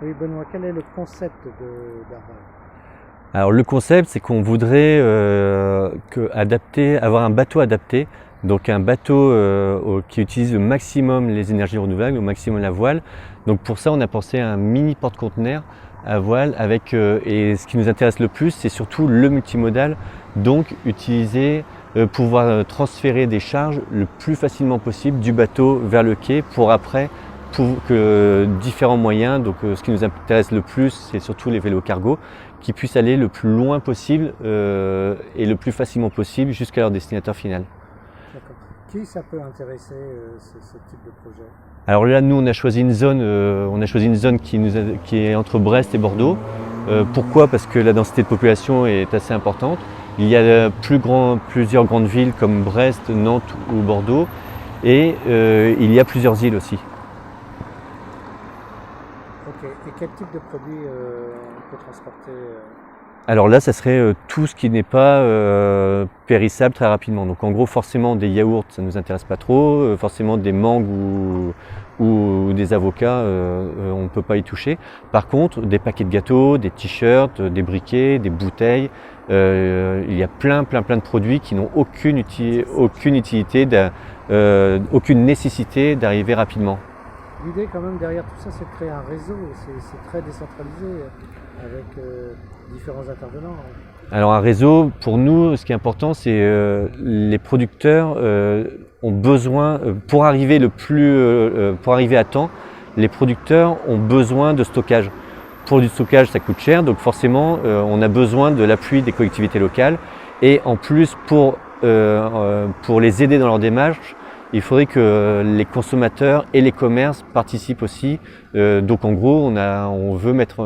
Oui, Benoît, quel est le concept d'Arval? Alors le concept, c'est qu'on voudrait avoir un bateau adapté, donc un bateau qui utilise le maximum les énergies renouvelables, au maximum la voile. Donc pour ça, on a pensé à un mini porte-conteneur à voile et ce qui nous intéresse le plus, c'est surtout le multimodal, donc pouvoir transférer des charges le plus facilement possible du bateau vers le quai pour après que différents moyens, donc ce qui nous intéresse le plus, c'est surtout les vélos cargo, qui puissent aller le plus loin possible et le plus facilement possible jusqu'à leur destinataire final. D'accord. Qui ça peut intéresser ce type de projet? Alors là, nous, on a choisi une zone, qui est entre Brest et Bordeaux. Pourquoi? Parce que la densité de population est assez importante. Il y a plusieurs grandes villes comme Brest, Nantes ou Bordeaux, et il y a plusieurs îles aussi. Ok. Et quel type de produit on peut transporter Alors là, ça serait tout ce qui n'est pas périssable très rapidement. Donc en gros, forcément des yaourts, ça ne nous intéresse pas trop. Forcément des mangues ou des avocats, on ne peut pas y toucher. Par contre, des paquets de gâteaux, des t-shirts, des briquets, des bouteilles, il y a plein de produits qui n'ont aucune utilité, aucune nécessité d'arriver rapidement. L'idée quand même derrière tout ça, c'est de créer un réseau. C'est très décentralisé avec différents intervenants. Alors un réseau, pour nous, ce qui est important, c'est les producteurs ont besoin, pour arriver à temps, les producteurs ont besoin de stockage. Pour du stockage, ça coûte cher, donc forcément, on a besoin de l'appui des collectivités locales. Et en plus, pour les aider dans leur démarche, il faudrait que les consommateurs et les commerces participent aussi. Donc en gros, on veut mettre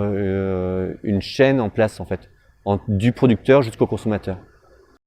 une chaîne en place en fait, du producteur jusqu'au consommateur.